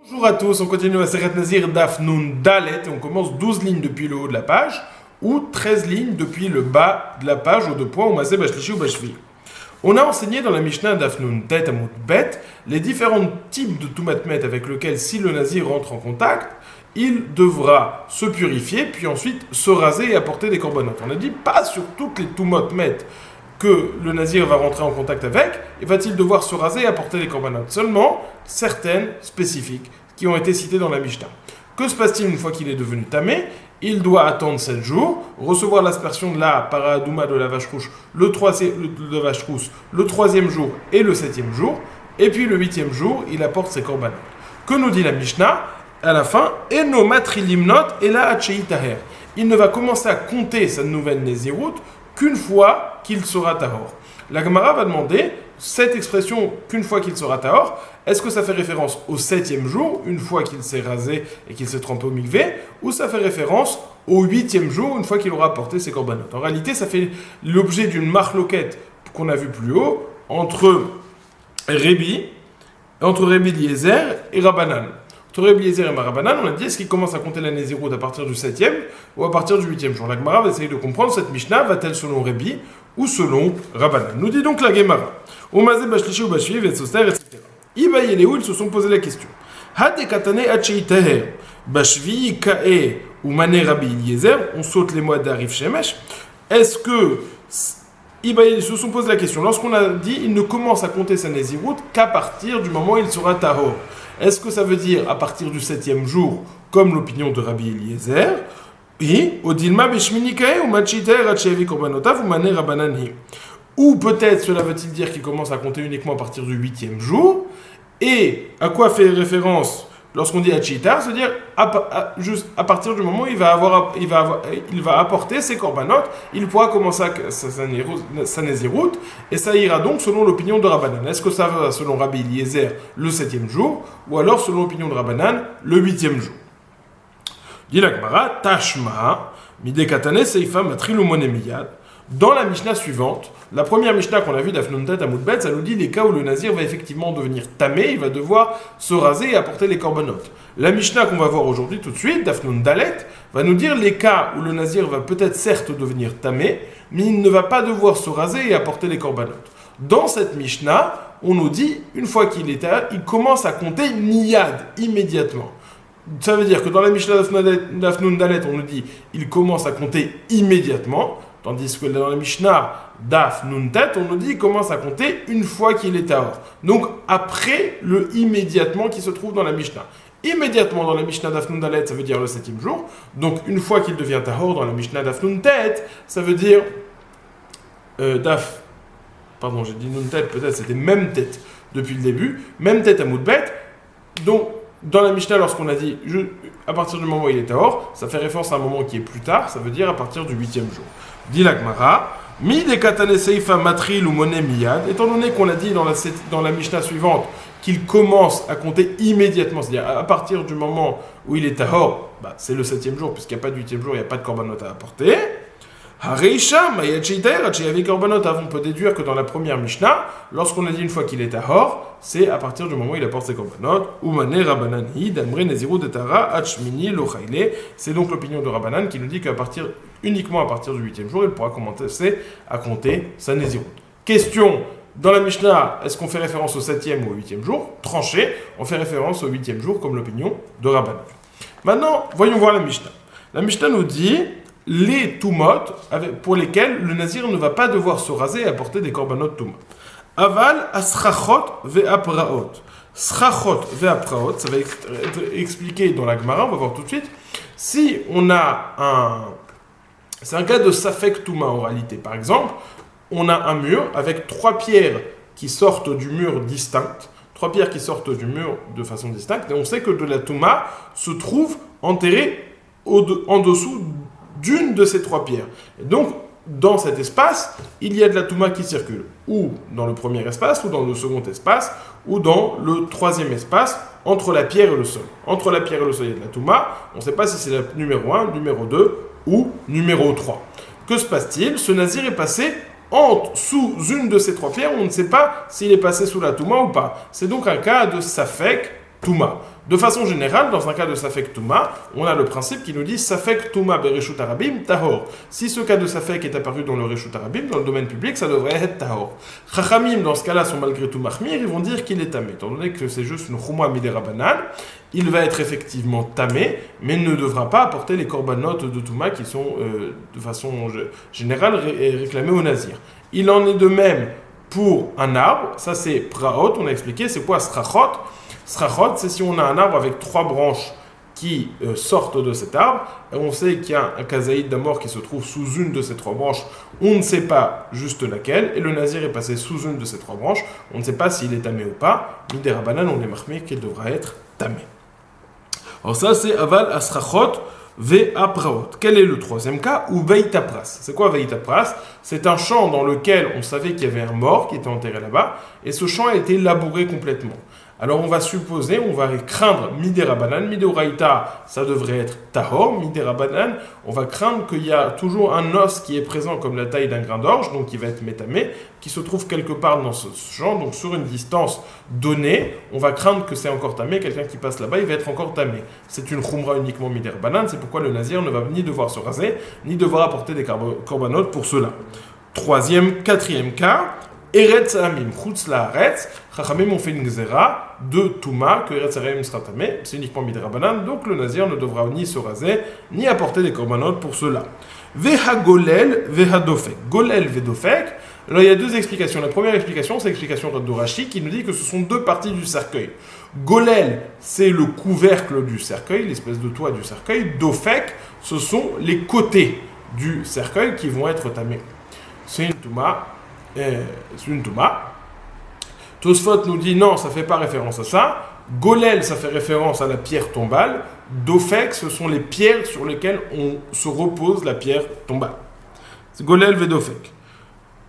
Bonjour à tous, on continue à Seret Nazir Daf Nun Dalet et on commence 12 lignes depuis le haut de la page ou 13 lignes depuis le bas de la page au deux points ou Masé Bashlishi ou Bashvi. On a enseigné dans la Mishnah Daf Nun Tet Amud Bet les différents types de Toumatmet avec lesquels si le Nazir rentre en contact, il devra se purifier puis ensuite se raser et apporter des corbanotes. On a dit pas sur toutes les Toumatmet que le Nazir va rentrer en contact avec, et va-t-il devoir se raser et apporter des corbanotes. Seulement certaines spécifiques qui ont été citées dans la Mishnah. Que se passe-t-il une fois qu'il est devenu tamé? Il doit attendre 7 jours, recevoir l'aspersion de la paradouma de la vache rousse le troisième jour et le 7e jour, et puis le 8e jour, il apporte ses corbanotes. Que nous dit la Mishnah? À la fin, Eno matrilimnot et la hachei taher. Il ne va commencer à compter sa nouvelle Nézirut qu'une fois qu'il sera tahor. La Gemara va demander, cette expression qu'une fois qu'il sera tahor, est-ce que ça fait référence au 7e jour, une fois qu'il s'est rasé et qu'il s'est trempé au mikvé, ou ça fait référence au 8e jour, une fois qu'il aura apporté ses corbanotes? En réalité, ça fait l'objet d'une marloquette qu'on a vue plus haut entre Rabbi Eliezer et Rabbanan. Entre Rabbi Eliezer et Rabbanan, on a dit, est-ce qu'il commence à compter la Nézirut à partir du 7e ou à partir du 8e jour? La Gemara va essayer de comprendre, cette Mishnah va-t-elle selon Rabbi ou selon Rabbanan? Nous dit donc la Gemara, Omazé Bashlishi ou Bashvi, Vetsoster, etc. Iba et Léou, ils se sont posé la question. Hade katane hachei taher, Bashvi, Kae ou Mané Rabbi Eliezer, on saute les mois d'Arif Shemesh. Est-ce que ils se sont posé la question, lorsqu'on a dit il ne commence à compter sa Nézirut qu'à partir du moment où il sera tahor, est-ce que ça veut dire à partir du 7e jour, comme l'opinion de Rabbi Eliezer, et Odilma Beshmini Kae ou Machiter Hachevi Korbanotav ou Mané Rabbananhi? Ou peut-être cela veut-il dire qu'il commence à compter uniquement à partir du 8e jour? Et à quoi fait référence lorsqu'on dit Hachitar? C'est-à-dire juste à partir du moment où il va apporter ses corbanotes, il pourra commencer sa Nézirut, et ça ira donc selon l'opinion de Rabbanan. Est-ce que ça va selon Rabbi Eliezer le 7e jour, ou alors selon l'opinion de Rabbanan le 8e jour? Dit la Gemara, Tashma, Midekatane Seifa Matrilu Monemiyad. Dans la Mishnah suivante, la première Mishnah qu'on a vue d'Afnun Tet Amud Bet, ça nous dit les cas où le Nazir va effectivement devenir tamé, il va devoir se raser et apporter les corbanotes. La Mishnah qu'on va voir aujourd'hui tout de suite, d'Afnun Dalet, va nous dire les cas où le Nazir va peut-être certes devenir tamé, mais il ne va pas devoir se raser et apporter les corbanotes. Dans cette Mishnah, on nous dit, une fois qu'il est là, il commence à compter niyad, immédiatement. Ça veut dire que dans la Mishnah d'Afnun Dalet, on nous dit il commence à compter immédiatement, tandis que dans la Mishnah d'Afnun Tet, on nous dit il commence à compter une fois qu'il est tahor. Donc après le immédiatement qui se trouve dans la Mishnah. Immédiatement dans la Mishnah d'Afnun Dalet, ça veut dire le 7e jour. Donc une fois qu'il devient tahor dans la Mishnah d'Afnun Tet, ça veut dire pardon, j'ai dit Nun Tet, peut-être c'était même tête depuis le début, même tête à Moudbet. Donc dans la Mishnah, lorsqu'on a dit à partir du moment où il est tahor, ça fait référence à un moment qui est plus tard, ça veut dire à partir du 8e jour. Dit la Gemara, mi de katane seifa matril ou moné miyad, étant donné qu'on a dit dans la Mishnah suivante qu'il commence à compter immédiatement, c'est-à-dire à partir du moment où il est tahor, c'est le 7e jour, puisqu'il n'y a pas de 8e jour, il n'y a pas de korbanot à apporter. Hareisha, mayachiter, hacheyavi korbanot, on peut déduire que dans la première Mishnah, lorsqu'on a dit une fois qu'il est tahor, c'est à partir du moment où il apporte ses korbanot, ou mané rabbanani, damre nezirut etara, hachmini lochaile. C'est donc l'opinion de Rabbanan qui nous dit uniquement à partir du 8e jour, il pourra commencer à compter sa nezirut. Question, dans la Mishnah, est-ce qu'on fait référence au 7e ou au 8e jour? Tranché, on fait référence au 8e jour comme l'opinion de Rabbanan. Maintenant, voyons voir la Mishnah. La Mishnah nous dit les tumot pour lesquels le Nazir ne va pas devoir se raser et apporter des korbanot tumot. Aval asrachot ve'apraot. Srachot ve'apraot, ça va être expliqué dans la Gemara, on va voir tout de suite. Si on a c'est un cas de safek tuma en réalité. Par exemple, on a un mur avec 3 pierres qui sortent du mur distinctes, 3 pierres qui sortent du mur de façon distincte, et on sait que de la tuma se trouve enterrée en dessous d'une de ces 3 pierres. Et donc, dans cet espace, il y a de la touma qui circule, ou dans le premier espace, ou dans le second espace, ou dans le 3e espace, entre la pierre et le sol. Entre la pierre et le sol, il y a de la touma. On ne sait pas si c'est la numéro 1, numéro 2 ou numéro 3. Que se passe-t-il? Ce nazir est passé sous une de ces 3 pierres, on ne sait pas s'il est passé sous la touma ou pas. C'est donc un cas de safek Touma. De façon générale, dans un cas de Safek Touma, on a le principe qui nous dit Safek Touma Bereshut Arabim Tahor. Si ce cas de Safek est apparu dans le Reshut Arabim, dans le domaine public, ça devrait être Tahor. Chachamim, dans ce cas-là, sont malgré tout Mahmir, ils vont dire qu'il est tamé. Étant donné que c'est juste une Chouma Midera Banan, il va être effectivement tamé, mais ne devra pas apporter les corbanotes de Touma qui sont de façon générale réclamés au Nazir. Il en est de même pour un arbre, ça c'est Praot, on a expliqué, c'est quoi Srachot? Srachot, c'est si on a un arbre avec 3 branches qui sortent de cet arbre, et on sait qu'il y a un kazaïd d'amor qui se trouve sous une de ces 3 branches, on ne sait pas juste laquelle, et le nazir est passé sous une de ces 3 branches, on ne sait pas s'il est tamé ou pas, Midera Banan, on est marqué qu'il devra être tamé. Alors ça c'est Aval Asrachot Ve'apraot. Quel est le troisième cas? Ou Veitapras. C'est quoi Veitapras? C'est un champ dans lequel on savait qu'il y avait un mort qui était enterré là-bas, et ce champ a été labouré complètement. Alors on va supposer, on va craindre Midera Banan, Midoraïta, ça devrait être Tahor, Midera Banan, on va craindre qu'il y a toujours un os qui est présent comme la taille d'un grain d'orge, donc qui va être métamé, qui se trouve quelque part dans ce champ, donc sur une distance donnée, on va craindre que c'est encore tamé, quelqu'un qui passe là-bas, il va être encore tamé. C'est une khumra uniquement Midera Banan, c'est pourquoi le nazir ne va ni devoir se raser, ni devoir apporter des corbanotes pour cela. Quatrième cas, Eretz Amim, Chutz Laaretz, Chachamim ont fait une gzera de Touma, que Eretz Amim sera tamé, c'est uniquement Midera Banan, donc le nazir ne devra ni se raser, ni apporter des corbanotes pour cela. Veha Golel, Veha Dofek. Golel, Vedofek. Alors il y a 2 explications. La première explication, c'est l'explication de Rashi qui nous dit que ce sont 2 parties du cercueil. Golel, c'est le couvercle du cercueil, l'espèce de toit du cercueil. Dofek, ce sont les côtés du cercueil qui vont être tamés. C'est une Touma. Tosfot nous dit non, ça ne fait pas référence à ça. Golel, ça fait référence à la pierre tombale. Dofek, ce sont les pierres sur lesquelles on se repose la pierre tombale. C'est Golel Vedofek.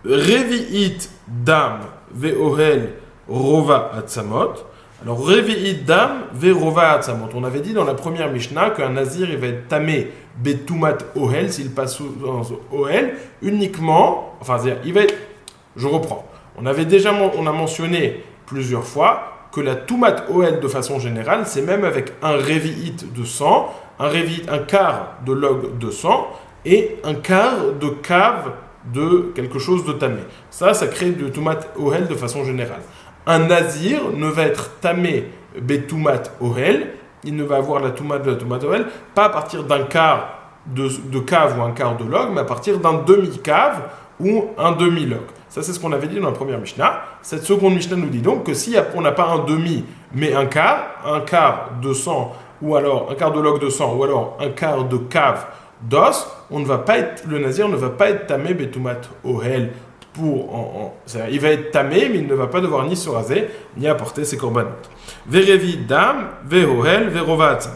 Revi'it dam ve'ohel rova atzamot. Alors, Revi'it dam ve'rova atzamot. On avait dit dans la première Mishnah qu'un nazir il va être tamé betumat ohel s'il passe sous ohel uniquement. Enfin, c'est-à-dire, il va être. Je reprends. On a mentionné plusieurs fois que la Toumat Ohel de façon générale, c'est même avec un Revi'it de sang, un quart de log de sang et un quart de cave de quelque chose de tamé. Ça crée du Toumat Ohel de façon générale. Un nazir ne va être tamé Betoumat Ohel, il ne va avoir la Toumat de la Toumat Ohel, pas à partir d'un quart de cave ou un quart de log, mais à partir d'un demi-cave ou un demi-log. Ça, c'est ce qu'on avait dit dans la première Mishnah. Cette seconde Mishnah nous dit donc que si on n'a pas un demi, mais un quart de sang, ou alors un quart de log de sang, ou alors un quart de cave d'os, le nazir ne va pas être tamé betumat ohel. Il va être tamé, mais il ne va pas devoir ni se raser, ni apporter ses corbanotes. Verevi dam, vehohel, verova atzamot.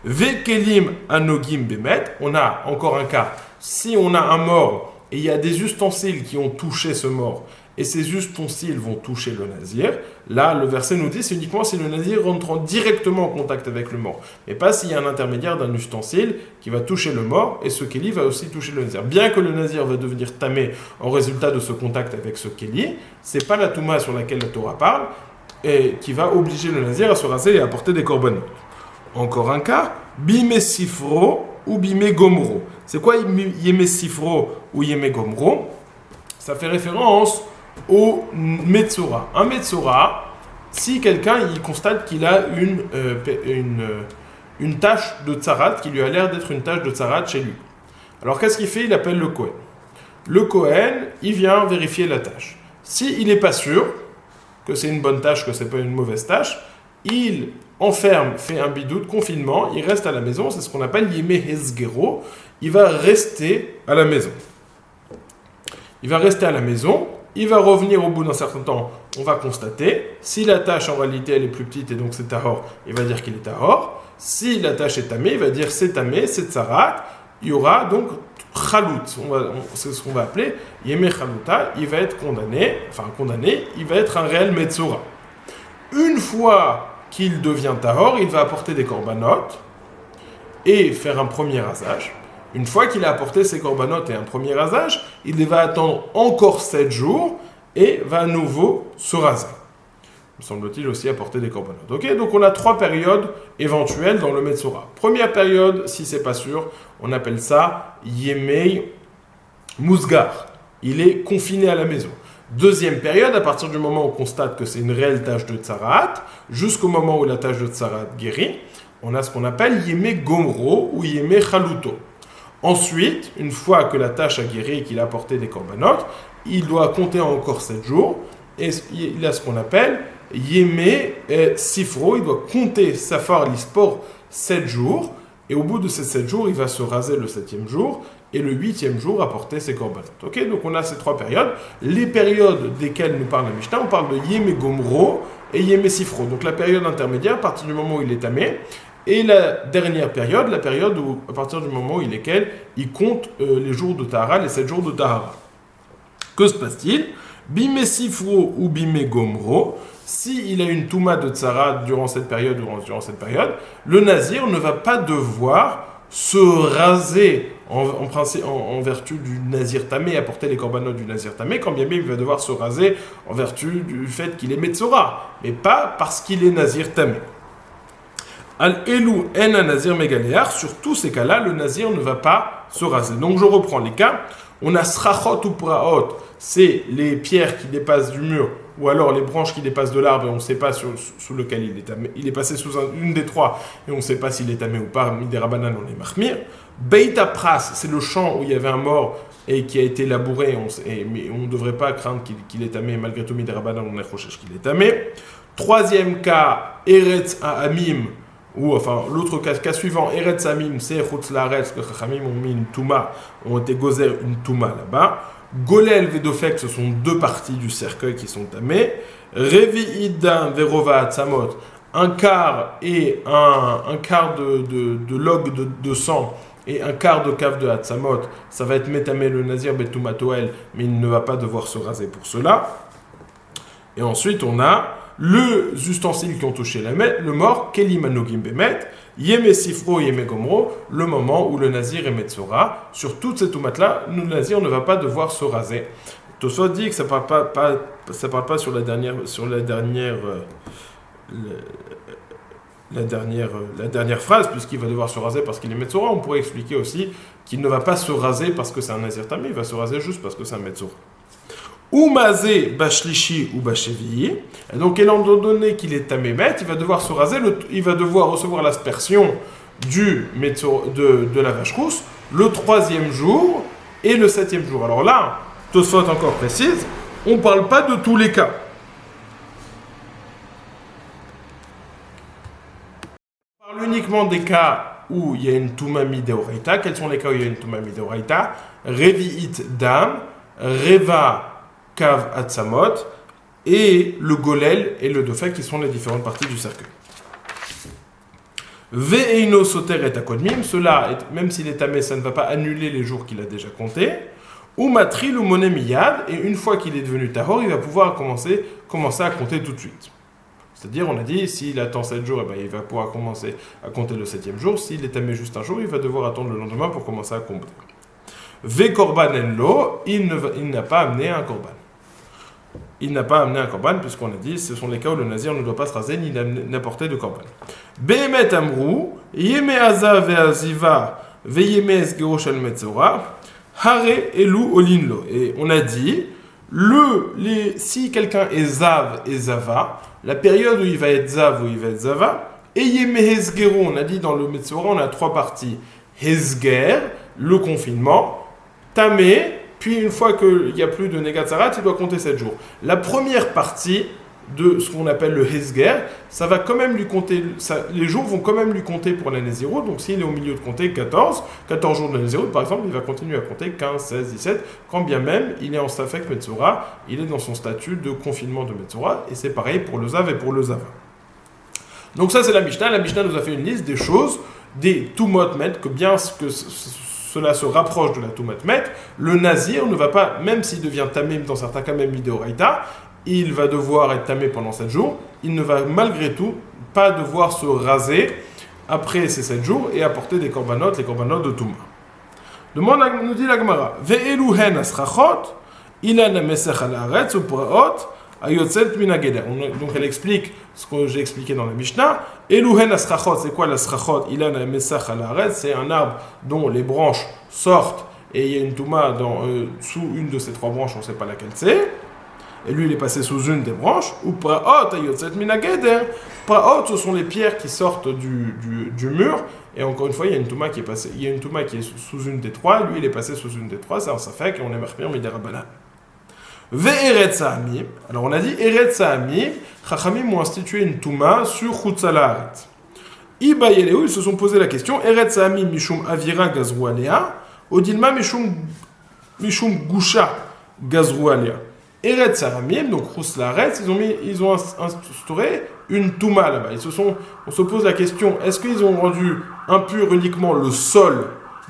Vekelim anogim bemet. On a encore un cas. Si on a un mort, et il y a des ustensiles qui ont touché ce mort, et ces ustensiles vont toucher le nazir, là, le verset nous dit, c'est uniquement si le nazir rentre directement en contact avec le mort, mais pas s'il y a un intermédiaire d'un ustensile qui va toucher le mort, et ce kéli va aussi toucher le nazir. Bien que le nazir va devenir tamé en résultat de ce contact avec ce kéli, c'est pas la touma sur laquelle la Torah parle, et qui va obliger le nazir à se raser et à porter des corbanotes. Encore un cas, bime sifro ou bime gomro. C'est quoi yeme sifro ou yeme gomro? Ça fait référence au metzora. Un metzora, si quelqu'un il constate qu'il a une tache de tsarat, qui lui a l'air d'être une tache de tsarat chez lui. Alors qu'est-ce qu'il fait? Il appelle le Kohen. Le Kohen, il vient vérifier la tache. S'il n'est pas sûr que c'est une bonne tache, que c'est pas une mauvaise tache, il enferme, fait un bidou de confinement, il reste à la maison, c'est ce qu'on appelle yeme hezgero, il va rester à la maison. Il va rester à la maison, il va revenir au bout d'un certain temps, on va constater, si la tâche en réalité elle est plus petite et donc c'est tahor, il va dire qu'il est tahor, si la tâche est tamée, il va dire c'est tamé, c'est tsarat, il y aura donc chalout, c'est ce qu'on va appeler yeme chalouta, il va être condamné, il va être un réel metzora. Une fois qu'il devient tahor, il va apporter des corbanotes et faire un premier rasage. Une fois qu'il a apporté ses corbanotes et un premier rasage, il va attendre encore 7 jours et va à nouveau se raser. me semble-t-il aussi apporter des korbanot. Ok, donc on a 3 périodes éventuelles dans le Metzora. Première période, si c'est pas sûr, on appelle ça Yemei Mousgar. Il est confiné à la maison. Deuxième période, à partir du moment où on constate que c'est une réelle tâche de Tsaraat, jusqu'au moment où la tâche de Tsaraat guérit, on a ce qu'on appelle Yemei Gomro ou Yemei Chaluto. Ensuite, une fois que la tâche a guéri et qu'il a apporté des korbanot, il doit compter encore 7 jours. Et il a ce qu'on appelle Yemei Sifro. Il doit compter Safar l'Ispor 7 jours. Et au bout de ces 7 jours, il va se raser le 7e jour. Et le 8e jour, apporter ses korbanot. Ok, donc on a ces 3 périodes. Les périodes desquelles nous parle la Mishnah, on parle de Yemei Gomro et Yemei Sifro. Donc la période intermédiaire, à partir du moment où il est tamé. Et la dernière période, la période où, à partir du moment où il compte les jours de Tahara, les 7 jours de Tahara. Que se passe-t-il? Bime Sifro ou Bime Gomro, s'il a une Touma de Tsara durant cette période, le Nazir ne va pas devoir se raser en vertu du Nazir Tamé, apporter les korbanot du Nazir Tamé, quand bien même il va devoir se raser en vertu du fait qu'il est Metzora, mais pas parce qu'il est Nazir Tamé. Al-Elou en Nazir Megaléar, sur tous ces cas-là, le Nazir ne va pas se raser. Donc je reprends les cas. On a Srachot ou Praot, c'est les pierres qui dépassent du mur, ou alors les branches qui dépassent de l'arbre et on ne sait pas sous lequel il est tamé. Il est passé sous une des 3 et on ne sait pas s'il est tamé ou pas. Midei Rabbanan, on est Mahmir. Beita Pras, c'est le champ où il y avait un mort et qui a été labouré, mais on ne devrait pas craindre qu'il est tamé, malgré tout Midei Rabbanan, on est Rochesh qu'il est tamé. Troisième cas, Eretz Amim, ou enfin l'autre cas suivant, Eretz Amim, c'est Chutz Laaretz, que Chachamim ont mis une Touma, ont été gozer une Touma là-bas. Golel Vedofek, ce sont 2 parties du cercueil qui sont tamées. Revi Idin Verova Atzamot, un quart et un quart de log de sang et un quart de cave de Atzamot, ça va être métamé le Nazir Betouma Toel, mais il ne va pas devoir se raser pour cela. Et ensuite on a les ustensiles qui ont touché le mort, Keli Manogim Bemet, Yemei Sifro, Yemei Gomro, le moment où le Nazir est Metzora. Sur toutes ces toumates-là, le Nazir ne va pas devoir se raser. Tosfot dit que ça ne parle pas sur la dernière phrase, puisqu'il va devoir se raser parce qu'il est Metzora. On pourrait expliquer aussi qu'il ne va pas se raser parce que c'est un Nazir Tamé, il va se raser juste parce que c'est un Metzora. Ou mazé bashlishi ou bashevi. Et donc, étant donné qu'il est tamémet, il va devoir se raser, il va devoir recevoir l'aspersion de la vache rousse le 3e jour et le 7e jour. Alors là, Tosfot encore précise, on ne parle pas de tous les cas. On parle uniquement des cas où il y a une Touma Mideoraita. Quels sont les cas où il y a une Touma Mideoraita? Revi'it Dam, Reva Kav Atzamot et le Golel et le Dofek qui sont les différentes parties du cercueil. Ve'eino Soter et Akodmim, cela, même s'il est tamé, ça ne va pas annuler les jours qu'il a déjà comptés. Ou Matril ou Moné Miyad, et une fois qu'il est devenu Tahor, il va pouvoir commencer à compter tout de suite. C'est-à-dire, on a dit, s'il attend 7 jours, il va pouvoir commencer à compter le 7e jour. S'il est tamé juste un jour, il va devoir attendre le lendemain pour commencer à compter. Ve Korban Enlo, il n'a pas amené un Korban. Il n'a pas amené un korban, puisqu'on a dit, ce sont les cas où le nazir ne doit pas se raser ni n'apporter de korban. Behemet amrou, yeme aza ve'aziva, ve'yeme esgero shel metzora, hare elu olinlo. Et on a dit, si quelqu'un est zav et zava, la période où il va être zav ou il va être zava, et yeme esgero, on a dit dans le metzora, on a 3 parties. Hesger, le confinement, tamé, puis une fois qu'il n'y a plus de Negatzarat, il doit compter 7 jours. La première partie de ce qu'on appelle le Hesger, ça va quand même lui compter, les jours vont quand même lui compter pour la Nézirut. Donc s'il est au milieu de compter 14 jours de Nézirut, par exemple, il va continuer à compter 15, 16, 17, quand bien même il est en Safek Metzora, il est dans son statut de confinement de Metzora, et c'est pareil pour le Zav et pour le Zava. Donc ça c'est la Mishnah. La Mishnah nous a fait une liste des choses, des Tumot Met, que bien que cela se rapproche de la Tumat Met, le Nazir ne va pas, même s'il devient tamé, dans certains cas même Mideoraita, il va devoir être tamé pendant 7 jours, il ne va malgré tout pas devoir se raser après ces 7 jours et apporter des korbanot, les korbanot de Touma. Nous dit la Gemara, Ve'eluhen asrachot, ilan amesech al haaretz upraot, Ayotzet minageder. Donc elle explique ce que j'ai expliqué dans la Mishnah. Eluhen asrachot, c'est quoi l'asrachot? Ilan mesach al haaretz, c'est un arbre dont les branches sortent et il y a une touma sous une de ces trois branches, on ne sait pas laquelle c'est. Et lui, il est passé sous une des branches. Ou praot ayotzet minageder. Praot, ce sont les pierres qui sortent du mur. Et encore une fois, il y a une touma qui est passée. Il y a une touma qui est sous une des trois. Lui, il est passé sous une des trois. Ça fait qu'on est marqué en midarabanan. Ve'eretz ha'amim. Alors on a dit eretz ha'amim. Chachamim ont institué une touma sur chutz ha'laaretz. Iba yeleu, ils se sont posé la question. Eretz ha'amim mishum avira gazru alea. Odilma mishum gusha gazru alea. Eretz ha'amim, donc chutz ha'laaretz, ils ont instauré une touma là-bas. On se pose la question, est-ce qu'ils ont rendu impur uniquement le sol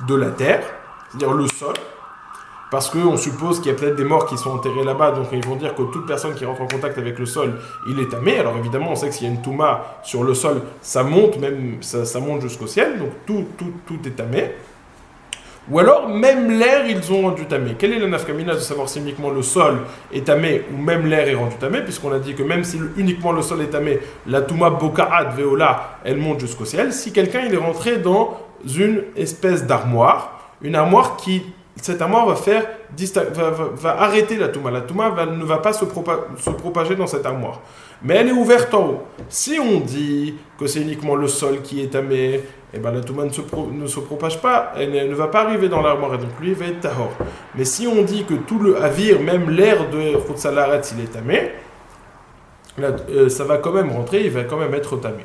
de la terre, c'est-à-dire le sol, parce qu'on suppose qu'il y a peut-être des morts qui sont enterrés là-bas, donc ils vont dire que toute personne qui rentre en contact avec le sol, il est tamé. Alors évidemment, on sait que s'il y a une touma sur le sol, ça monte, même ça monte jusqu'au ciel, donc tout est tamé. Ou alors, même l'air, ils ont rendu tamé. Quelle est la nafkamina de savoir si uniquement le sol est tamé ou même l'air est rendu tamé, puisqu'on a dit que même si uniquement le sol est tamé, la touma boka'at veola, elle monte jusqu'au ciel. Si quelqu'un il est rentré dans une espèce d'armoire, une armoire cette armoire va arrêter la touma. La touma ne va pas se propager dans cette armoire. Mais elle est ouverte en haut. Si on dit que c'est uniquement le sol qui est tamé, eh ben la touma ne se propage pas, elle ne va pas arriver dans l'armoire, et donc lui il va être tahor. Mais si on dit que tout le avir, même l'air de chutz ha'laaretz, il est tamé, ça va quand même rentrer, il va quand même être tamé.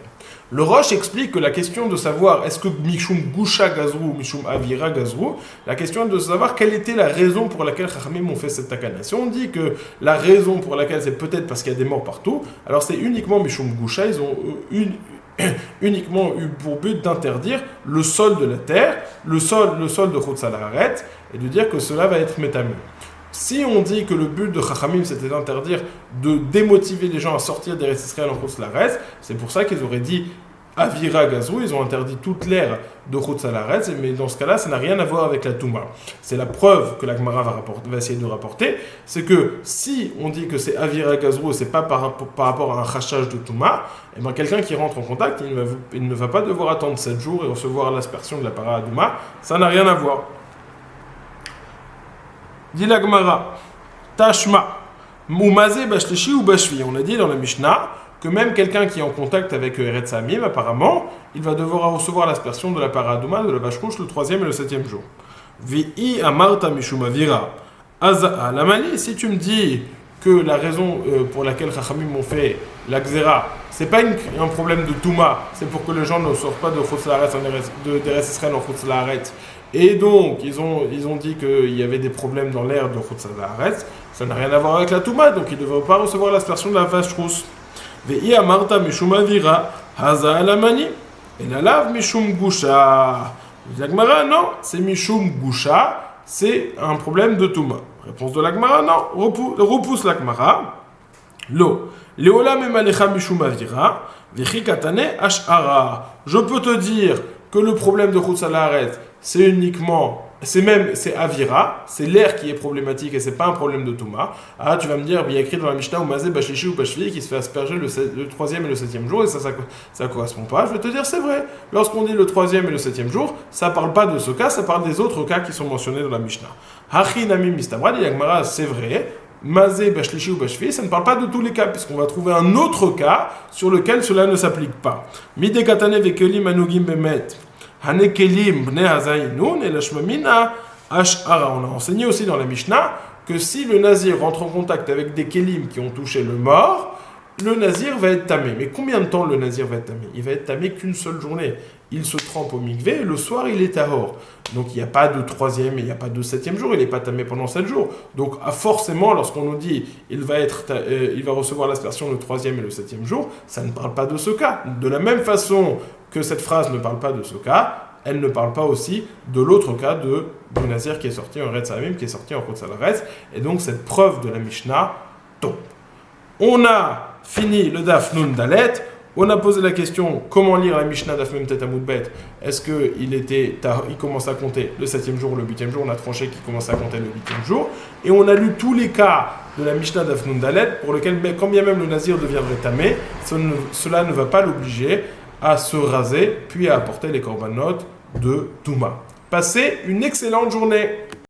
Le Rosh explique que la question de savoir est-ce que Mishum Gusha Gazru ou Mishum Avira Gazru, la question de savoir quelle était la raison pour laquelle Chachamim ont fait cette takana. Si on dit que la raison pour laquelle c'est peut-être parce qu'il y a des morts partout, alors c'est uniquement Mishum Gusha, ils ont uniquement eu pour but d'interdire le sol de la terre, le sol de chutz ha'laaretz, et de dire que cela va être métamé. Si on dit que le but de Chachamim c'était d'interdire, de démotiver les gens à sortir des Eretz Israël en chutz ha'laaretz, c'est pour ça qu'ils auraient dit Avira Gazru, ils ont interdit toute l'ère de chutz ha'laaretz, mais dans ce cas-là, ça n'a rien à voir avec la Touma. C'est la preuve que la Gemara va essayer de rapporter, c'est que si on dit que c'est Avira Gazru, c'est pas par rapport à un rachage de Touma, et bien quelqu'un qui rentre en contact, il ne va pas devoir attendre 7 jours et recevoir l'aspersion de la para Adouma, ça n'a rien à voir. Dit la Gemara, Tashma, Moumaze Bashlishi ou Bashvi. On a dit dans la Mishnah que même quelqu'un qui est en contact avec Eretz ha'amim, apparemment, il va devoir recevoir l'aspersion de la paradouma, de la vache rouge, le 3e et le 7e jour. Vi'i amarta mishum avira. Aza alamani, si tu me dis que la raison pour laquelle Chachamim ont fait la Xéra, c'est pas un problème de Touma, c'est pour que les gens ne sortent pas de chutz ha'laaretz, d'Eretz Israël en chutz ha'laaretz. Et donc, ils ont dit qu'il y avait des problèmes dans l'air de chutz ha'laaretz. Ça n'a rien à voir avec la Touma, donc ils ne devraient pas recevoir l'aspersion de la vache rousse. Ve'i amarta mishum avira, haza alamani. Et la lave mishum gusha. La Gemara, non, c'est mishum gusha, c'est un problème de Touma. Réponse de la Gemara, non, repousse la Gemara. Lo. Leolam emalecha mishum avira, vechi katane ashara. Je peux te dire que le problème de chutz ha'laaretz, c'est Avira, c'est l'air qui est problématique et c'est pas un problème de Touma. Ah, tu vas me dire, il y a écrit dans la Mishnah, Umazé, Bashlishi ou Bashvi, qui se fait asperger le 3e et le 7e jour, et ça correspond pas. Je vais te dire, c'est vrai. Lorsqu'on dit le 3e et le 7e jour, ça parle pas de ce cas, ça parle des autres cas qui sont mentionnés dans la Mishnah. Hachi Nami Mistamra, dit Yagmara, c'est vrai. Mazé, Bashlishi ou Bashvi, ça ne parle pas de tous les cas, puisqu'on va trouver un autre cas sur lequel cela ne s'applique pas. Mide Katane Vekelim Anugim Bemet. Hanekelim bne hazaïnoun et la shmamina ashara. On a enseigné aussi dans la Mishnah que si le nazir rentre en contact avec des kelim qui ont touché le mort, le nazir va être tamé. Mais combien de temps le nazir va être tamé? Il va être tamé qu'une seule journée. Il se trempe au mikvé et le soir il est tahor. Donc il n'y a pas de 3e et il n'y a pas de 7e jour, il n'est pas tamé pendant 7 jours. Donc forcément, lorsqu'on nous dit il va recevoir l'aspersion le 3e et le 7e jour, ça ne parle pas de ce cas. De la même façon que cette phrase ne parle pas de ce cas, elle ne parle pas aussi de l'autre cas du nazir qui est sorti en Eretz ha'amim, qui est sorti en chutz ha'laaretz. Et donc cette preuve de la Mishnah tombe. On a fini le Daf Nun Dalet, On a posé la question comment lire la Mishnah d'Af Mem Tet Amud Bet. Est-ce il commence à compter le 7e jour ou le 8e jour? On a tranché qu'il commence à compter le 8e jour. Et on a lu tous les cas de la Mishnah d'Af Nun Dalet pour lequel, quand bien même le Nazir deviendrait tamé, cela ne va pas l'obliger à se raser puis à apporter les korbanot de Touma. Passez une excellente journée.